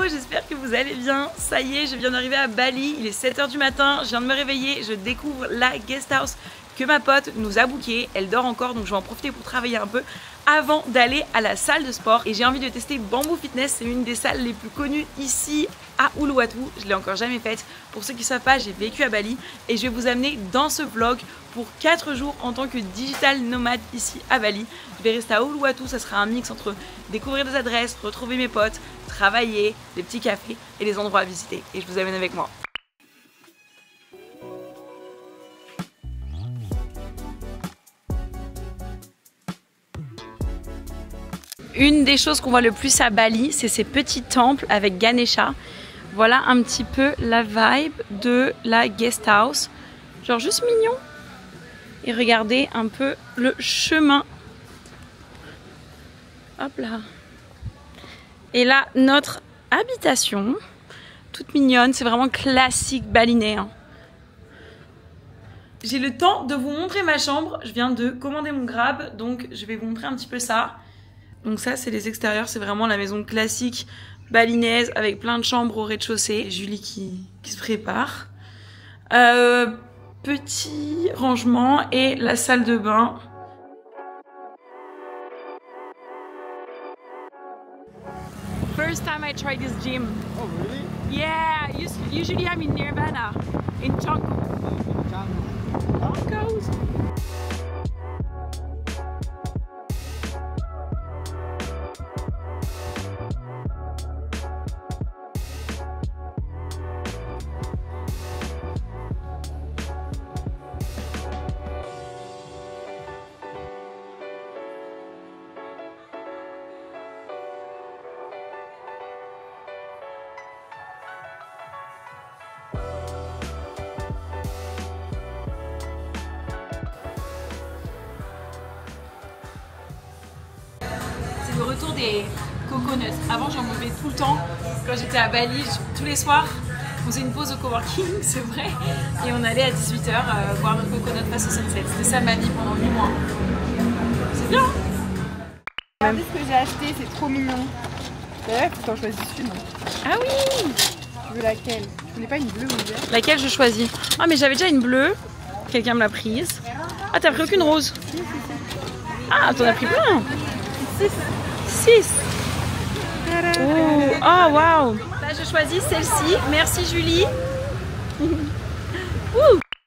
j'espère que vous allez bien. Ça y est, je viens d'arriver à Bali, il est 7 h du matin, je viens de me réveiller, je découvre la guest house que ma pote nous a booké. Elle dort encore donc je vais en profiter pour travailler un peu avant d'aller à la salle de sport. Et j'ai envie de tester Bamboo Fitness, c'est une des salles les plus connues ici à Uluwatu. Je l'ai encore jamais faite. Pour ceux qui ne savent pas, j'ai vécu à Bali et je vais vous amener dans ce vlog pour 4 jours en tant que digital nomade ici à Bali. Je vais rester à Uluwatu, ça sera un mix entre découvrir des adresses, retrouver mes potes, travailler, des petits cafés et des endroits à visiter. Et je vous amène avec moi. Une des choses qu'on voit le plus à Bali, c'est ces petits temples avec Ganesha. Voilà un petit peu la vibe de la guest house. Genre juste mignon. Et regardez un peu le chemin. Hop là. Et là, notre habitation. Toute mignonne, c'est vraiment classique balinais. Hein. J'ai le temps de vous montrer ma chambre. Je viens de commander mon Grab, donc je vais vous montrer un petit peu ça. Donc ça, c'est les extérieurs, c'est vraiment la maison classique balinaise avec plein de chambres au rez-de-chaussée. Julie qui se prépare. Petit rangement et la salle de bain. First time I tried this gym. Oh really? Yeah, usually I'm in Nirvana, in Changu. Broncos. Le retour des coconuts. Avant j'en buvais tout le temps. Quand j'étais à Bali, tous les soirs, on faisait une pause au coworking, c'est vrai. Et on allait à 18 h boire notre coconut face au sunset. C'était ça ma vie pendant 8 mois. C'est bien. Regardez ce que j'ai acheté, c'est trop mignon. Ouais, faut que t'en choisisses une. Ah oui. Tu veux laquelle? Tu voulais pas une bleue ou une verte? Laquelle je choisis? Ah mais j'avais déjà une bleue. Quelqu'un me l'a prise. Ah t'as pris aucune rose? Ah t'en as pris plein. 6. Oh waouh. Là je choisis celle-ci. Merci Julie.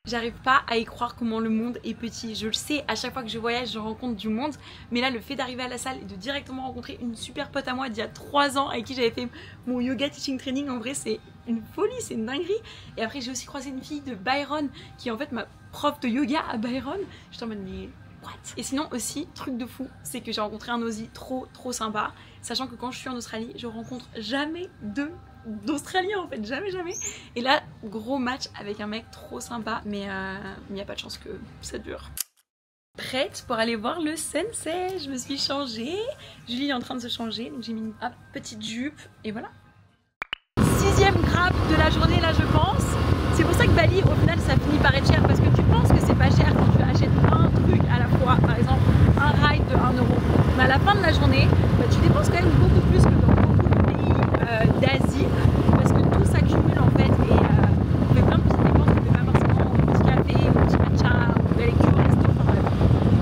J'arrive pas à y croire comment le monde est petit. Je le sais, à chaque fois que je voyage, je rencontre du monde. Mais là, le fait d'arriver à la salle et de directement rencontrer une super pote à moi d'il y a 3 ans avec qui j'avais fait mon yoga teaching training, en vrai, c'est une folie, c'est une dinguerie. Et après, j'ai aussi croisé une fille de Byron qui est en fait ma prof de yoga à Byron. J'étais en mode, mais what? Et sinon aussi, truc de fou, c'est que j'ai rencontré un Aussie trop sympa. Sachant que quand je suis en Australie, je rencontre jamais d'Australiens en fait, jamais. Et là, gros match avec un mec trop sympa, mais il n'y a pas de chance que ça dure. Prête pour aller voir le sunset, je me suis changée. Julie est en train de se changer, donc j'ai mis une petite jupe et voilà. 6e Grab de la journée là je pense. C'est pour ça que Bali au final ça finit par être cher, parce que tu penses que c'est pas cher quand tu achètes un truc à la fois, par exemple un ride de 1 €. Mais à la fin de la journée, bah, tu dépenses quand même beaucoup plus que dans beaucoup de pays d'Asie, parce que tout s'accumule en fait et on fait plein de petites dépenses, on fait pas forcément au petit café, au petit matcha, ou de la lecture, au resto, enfin bref.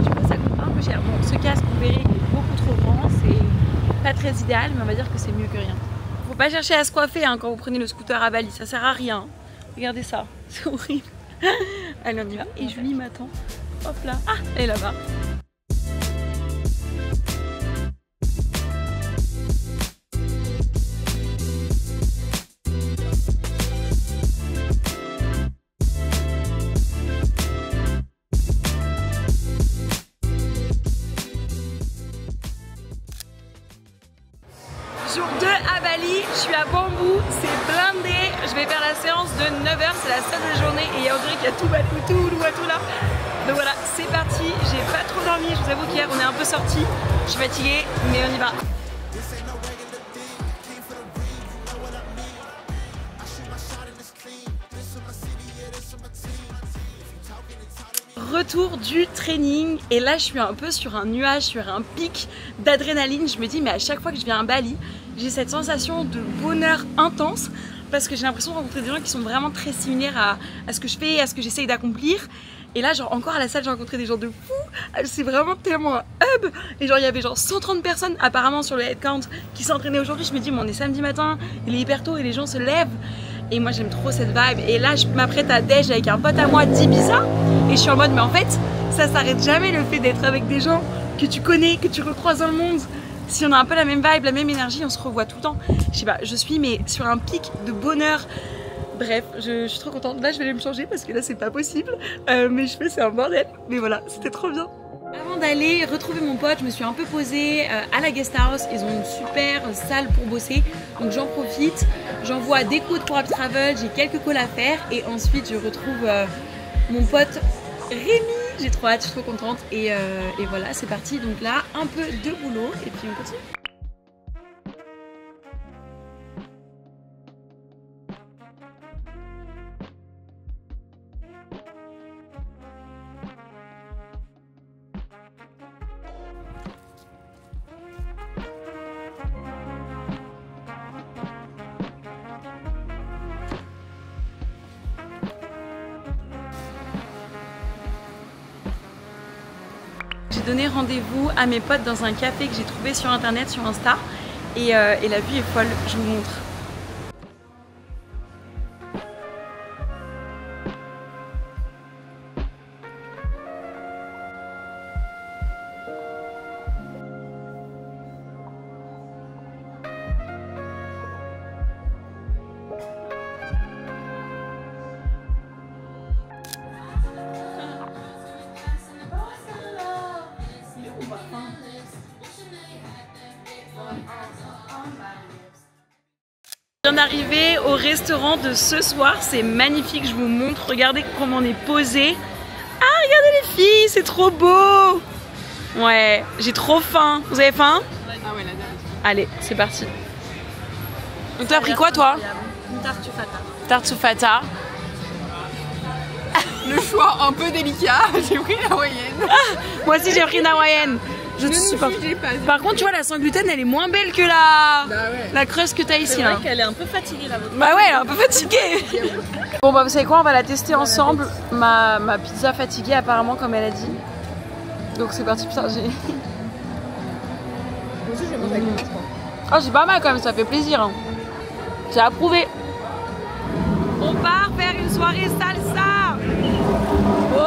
Du coup ça coûte un peu cher. Bon, ce casque vous verrez il est beaucoup trop grand, c'est pas très idéal, mais on va dire que c'est mieux que rien. Faut pas chercher à se coiffer hein, quand vous prenez le scooter à Bali, ça sert à rien. Regardez ça, c'est horrible. Allez on y va. Et Julie m'attend. Hop là. Ah, elle est là-bas. Jour 2 à Bali, je suis à Bamboo, c'est blindé. Je vais faire la séance de 9 h, c'est la seule de la journée et on dirait qu'il y a tout Bali, tout Uluwatu là. Donc voilà, c'est parti, j'ai pas trop dormi, je vous avoue qu'hier on est un peu sortis. Je suis fatiguée, mais on y va. Retour du training et là je suis un peu sur un nuage, sur un pic d'adrénaline. Je me dis mais à chaque fois que je viens à Bali, j'ai cette sensation de bonheur intense parce que j'ai l'impression de rencontrer des gens qui sont vraiment très similaires à ce que je fais, à ce que j'essaye d'accomplir. Et là, genre encore à la salle, j'ai rencontré des gens de fou. C'est vraiment tellement un hub. Et genre, il y avait genre 130 personnes apparemment sur le head count qui s'entraînaient aujourd'hui. Je me dis, mais on est samedi matin, il est hyper tôt et les gens se lèvent. Et moi, j'aime trop cette vibe. Et là, je m'apprête à déj avec un pote à moi d'Ibiza. Et je suis en mode, mais en fait, ça s'arrête jamais le fait d'être avec des gens que tu connais, que tu recroises dans le monde. Si on a un peu la même vibe, la même énergie, on se revoit tout le temps. Je sais pas, je suis mais sur un pic de bonheur. Bref, je suis trop contente. Là, je vais aller me changer parce que là, c'est pas possible. Mes cheveux, c'est un bordel. Mais voilà, c'était trop bien. Avant d'aller retrouver mon pote, je me suis un peu posée à la guest house. Ils ont une super salle pour bosser. Donc j'en profite. J'envoie des codes pour Happy Travel. J'ai quelques calls à faire. Et ensuite, je retrouve mon pote Rémi. J'ai trop hâte, je suis trop contente. Et voilà, c'est parti. Donc là, un peu de boulot. Et puis on continue. J'ai donné rendez-vous à mes potes dans un café que j'ai trouvé sur internet, sur Insta. Et la vue est folle, je vous montre. Je viens d'arriver au restaurant de ce soir, c'est magnifique, je vous montre, regardez comment on est posé. Ah, regardez les filles, c'est trop beau. Ouais, j'ai trop faim. Vous avez faim? Ah ouais, la dernière. Allez, c'est parti. Donc t'as pris quoi toi? Une tarte fata. Tarte soufata. Le choix un peu délicat, j'ai pris la hawaïenne. Moi aussi j'ai pris une hawaïenne. Je te supporte. Par contre, tu vois, la sans gluten, elle est moins belle que la crust que t'as ici. C'est vrai qu'elle est un peu fatiguée là. Bah ouais, elle est un peu fatiguée. Bon bah vous savez quoi, on va la tester ensemble. Ma pizza fatiguée apparemment, comme elle a dit. Donc c'est parti, putain, j'ai... Moi aussi je vais manger avec moi, je crois. Ah, c'est pas mal quand même, ça fait plaisir. Hein. J'ai approuvé. On part faire une soirée salsa. Oh!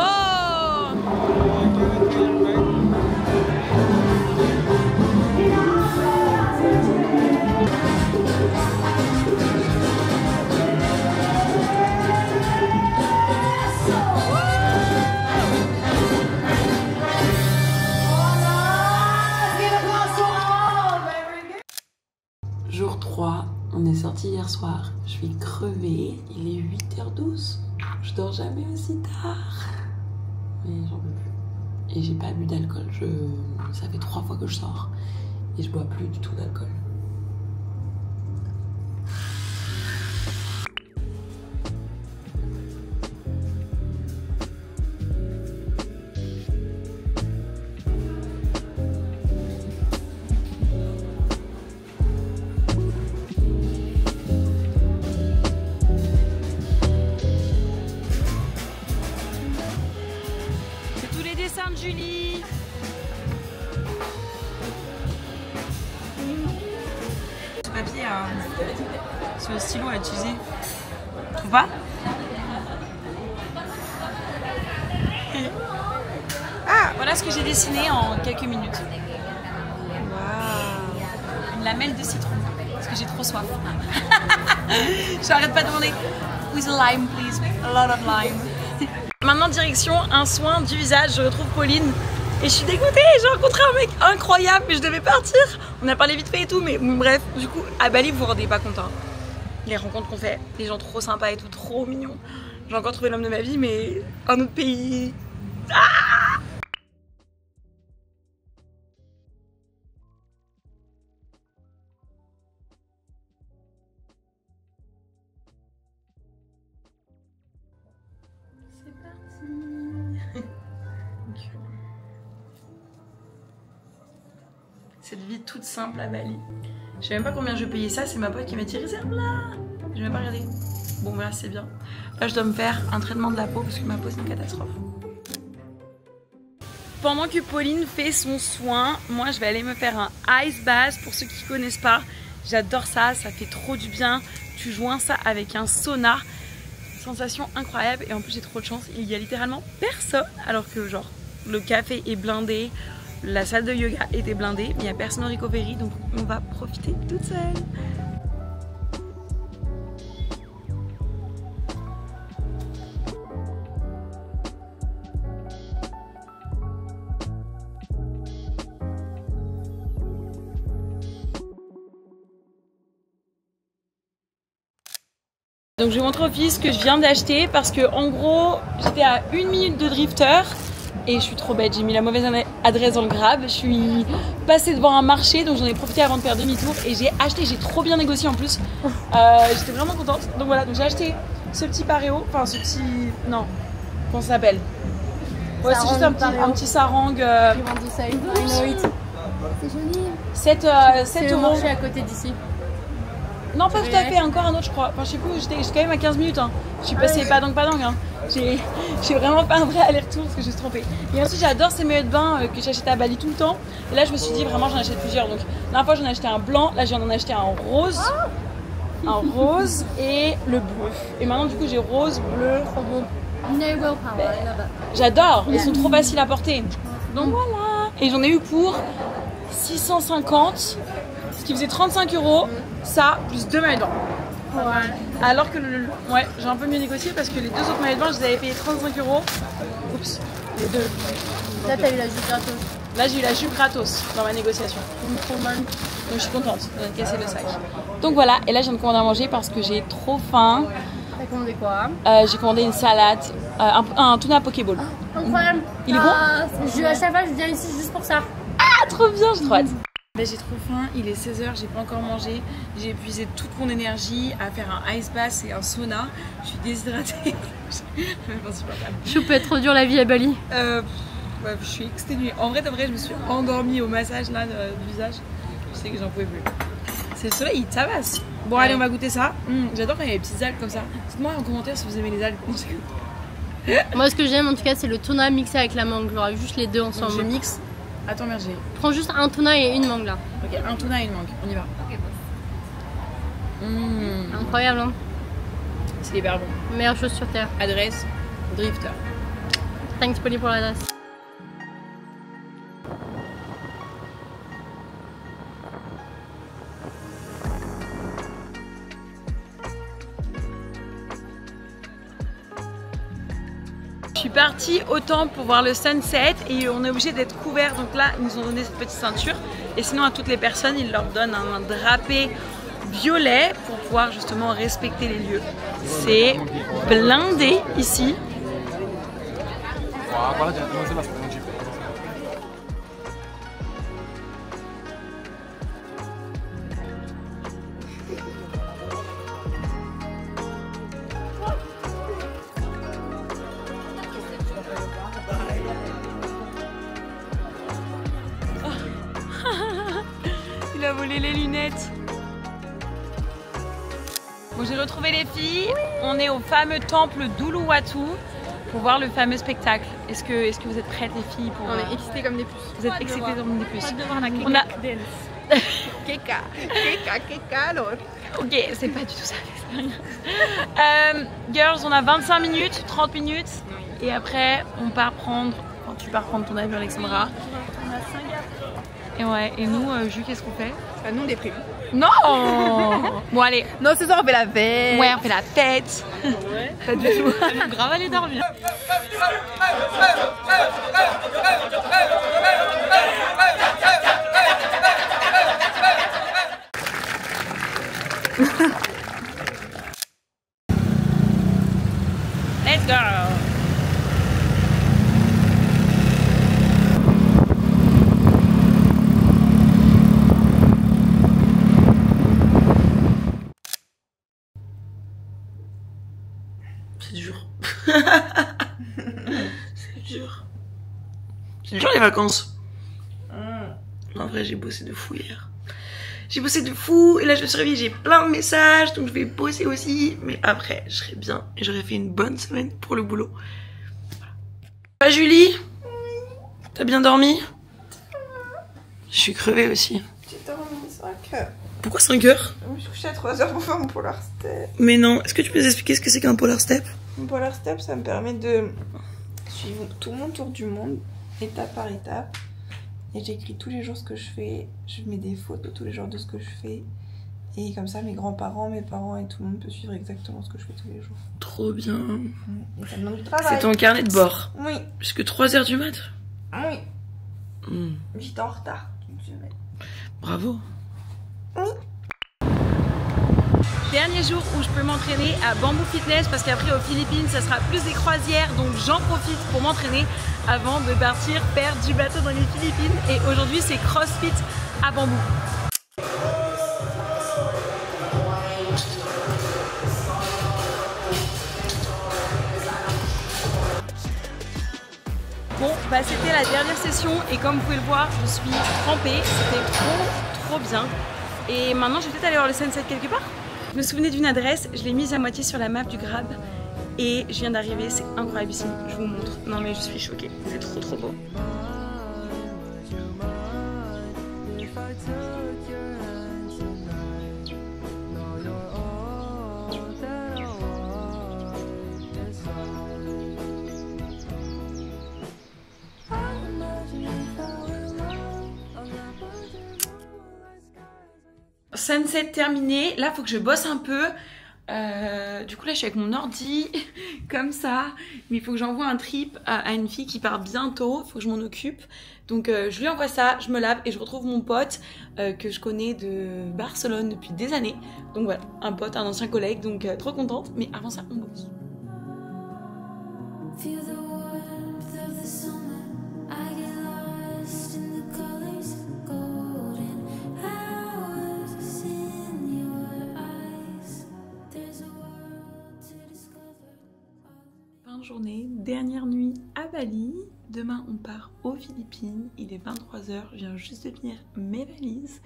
Jour 3, on est sorti hier soir, je suis crevée, il est 8h12, je dors jamais aussi tard, mais j'en peux plus. Et j'ai pas bu d'alcool, ça fait 3 fois que je sors et je bois plus du tout d'alcool. Sainte-Julie. Ce papier, ce stylo à utiliser. Tu trouves pas? Ah, voilà ce que j'ai dessiné en quelques minutes. Waouh. Une lamelle de citron. Parce que j'ai trop soif. J'arrête pas de demander. With a lime, please. A lot of lime. Maintenant direction un soin du visage, je retrouve Pauline et je suis dégoûtée, j'ai rencontré un mec incroyable mais je devais partir. On a parlé vite fait et tout mais bref, du coup à Bali vous vous rendez pas compte hein. Les rencontres qu'on fait, les gens trop sympas et tout, trop mignons. J'ai encore trouvé l'homme de ma vie mais un autre pays. Ah! Cette vie toute simple à Bali. Je sais même pas combien je payais ça, c'est ma pote qui m'a dit réserve là. Je vais même pas regarder. Bon voilà, c'est bien. Là je dois me faire un traitement de la peau parce que ma peau c'est une catastrophe. Pendant que Pauline fait son soin, moi je vais aller me faire un ice bath. Pour ceux qui connaissent pas, j'adore ça, ça fait trop du bien. Tu joins ça avec un sauna, sensation incroyable. Et en plus j'ai trop de chance, il y a littéralement personne. Alors que genre le café est blindé, la salle de yoga était blindée, mais il n'y a personne au recovery, donc on va profiter toute seule. Donc je vais montrer au fils ce que je viens d'acheter parce que en gros j'étais à 1 minute de Drifter et je suis trop bête, j'ai mis la mauvaise adresse dans le Grab. Je suis passée devant un marché donc j'en ai profité avant de faire demi-tour et j'ai acheté, j'ai trop bien négocié en plus. J'étais vraiment contente. Donc voilà, donc j'ai acheté ce petit pareo, enfin ce petit... non, comment ça s'appelle? Ouais, c'est juste un petit sarang. C'est joli. 7 C'est au euros. marché à côté d'ici. Non, pas tout à fait, encore un autre, je crois. Enfin, je sais plus, j'étais quand même à 15 minutes. Hein. Je suis passée padang. Hein. J'ai vraiment pas un vrai aller-retour parce que je me suis trompée. Et ensuite, j'adore ces maillots de bain que j'achète à Bali tout le temps. Et là, je me suis dit, vraiment, j'en achète plusieurs. Donc, la dernière fois, j'en ai acheté un blanc. Là, j'en ai acheté un rose. Un rose et le bleu. Et maintenant, du coup, j'ai rose, bleu. Trop beau. No willpower, I love it. J'adore, ils sont trop faciles à porter. Donc voilà. Et j'en ai eu pour 650. Ce qui faisait 35 euros, ça, plus 2 maillots de bain. Ouais. Alors que ouais, j'ai un peu mieux négocié parce que les 2 autres maillots de bain, je les avais payés 35 euros. Oups, les 2. Là, t'as eu la jupe gratos. Là, j'ai eu la jupe gratos dans ma négociation. Trop bonne. Donc je suis contente de casser le sac. Donc voilà, et là, je viens de commander à manger parce que j'ai trop faim. T'as commandé quoi? J'ai commandé une salade, un tuna Pokéball. Incroyable. Il est bon? À chaque fois, je viens ici juste pour ça. Ah, trop bien, j'ai trop hâte. Là, j'ai trop faim, il est 16h, j'ai pas encore mangé. J'ai épuisé toute mon énergie à faire un ice bath et un sauna. Je suis déshydratée. C'est insupportable. Chou peut être trop dur la vie à Bali. Ouais, je suis exténuée. En vrai, je me suis endormie au massage là du visage. Je sais que j'en pouvais plus. C'est le soleil, il tabasse. Bon, allez, on va goûter ça. J'adore quand il y a des petites algues comme ça. Dites-moi en commentaire si vous aimez les algues. Moi, ce que j'aime en tout cas, c'est le tuna mixé avec la mangue. Genre juste les deux ensemble. Je mixe. Attends, merde, j'ai. Prends juste un tuna et une mangue là. Ok, un tuna et une mangue. On y va. Incroyable, hein. C'est hyper bon. Meilleure chose sur terre. Adresse Drifter. Thanks Polly pour l'adresse. Je suis partie au temple pour voir le sunset et on est obligé d'être couvert. Donc là, ils nous ont donné cette petite ceinture. Et sinon, à toutes les personnes, ils leur donnent un drapé violet pour pouvoir justement respecter les lieux. C'est blindé ici. Il a volé les lunettes. Bon, j'ai retrouvé les filles. Oui. On est au fameux temple d'Uluwatu pour voir le fameux spectacle. Est-ce que vous êtes prêtes les filles pour... On est excités comme des puces. Vous êtes excitées comme des puces. On a... Keka. Ok, c'est pas du tout ça. Girls, on a 25 minutes, 30 minutes. Et après, on part prendre... Enfin, tu pars prendre ton avion, Alexandra. On a 5 gars. Et ouais, et nous, Jules, qu'est-ce qu'on fait? Bah, nous on déprime. Non. Bon allez. Non, ce soir on fait la fête. Ouais, on fait la fête. Ouais. Pas du tout. On grave aller dormir. Let's go. C'est dur. C'est dur. C'est dur les vacances. En vrai, j'ai bossé de fou hier. J'ai bossé de fou et là je me suis réveillée, j'ai plein de messages donc je vais bosser aussi. Mais après je serai bien et j'aurai fait une bonne semaine pour le boulot. Voilà. Julie, t'as bien dormi? Je suis crevée aussi. J'ai dormi 5 heures. Pourquoi 5 heures? Je me suis couchée à 3 heures pour faire mon Polar Step. Mais non, est-ce que tu peux nous expliquer ce que c'est qu'un Polar Step? Mon Polar Step, ça me permet de suivre tout mon tour du monde, étape par étape. Et j'écris tous les jours ce que je fais. Je mets des photos tous les jours de ce que je fais. Et comme ça, mes grands-parents, mes parents et tout le monde peut suivre exactement ce que je fais tous les jours. Trop bien. Et ça demande du travail. C'est ton carnet de bord? Oui. Jusque 3 heures du mat? Oui. J'étais en retard d'une semaine. Bravo. Oui. Dernier jour où je peux m'entraîner à Bamboo Fitness parce qu'après aux Philippines ça sera plus des croisières, donc j'en profite pour m'entraîner avant de partir faire du bateau dans les Philippines. Et aujourd'hui c'est CrossFit à Bamboo. Bon bah c'était la dernière session et comme vous pouvez le voir je suis trempée, c'était trop bien. Et maintenant je vais peut-être aller voir le sunset quelque part. Je me souvenais d'une adresse, je l'ai mise à moitié sur la map du Grab et je viens d'arriver, c'est incroyable ici, je vous montre. Non mais je suis choquée, c'est trop beau. Sunset terminé, là faut que je bosse un peu. Du coup là je suis avec mon ordi comme ça, mais il faut que j'envoie un trip à une fille qui part bientôt, il faut que je m'en occupe. Donc je lui envoie ça, je me lave et je retrouve mon pote que je connais de Barcelone depuis des années. Donc voilà, un pote, un ancien collègue, donc trop contente, mais avant ça on bosse. Journée, dernière nuit à Bali. Demain on part aux Philippines, il est 23 h, je viens juste de finir mes valises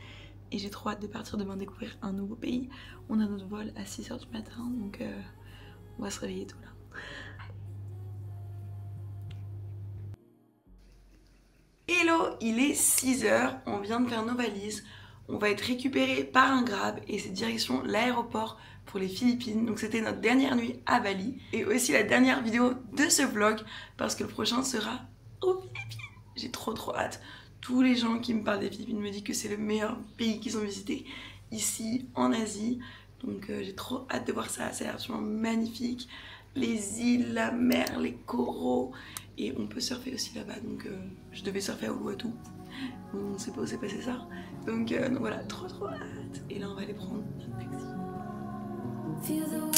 et j'ai trop hâte de partir demain découvrir un nouveau pays. On a notre vol à 6 h du matin donc on va se réveiller tôt là. Hello, il est 6 h, on vient de faire nos valises, on va être récupéré par un Grab et c'est direction l'aéroport pour les Philippines. Donc c'était notre dernière nuit à Bali et aussi la dernière vidéo de ce vlog parce que le prochain sera aux Philippines. J'ai trop hâte. Tous les gens qui me parlent des Philippines me disent que c'est le meilleur pays qu'ils ont visité ici en Asie. Donc j'ai trop hâte de voir ça, ça a l'air absolument magnifique. Les îles, la mer, les coraux et on peut surfer aussi là-bas. Donc je devais surfer à Uluwatu. On ne sait pas où s'est passé ça. Donc voilà, trop hâte. Et là on va aller prendre notre taxi. Feel the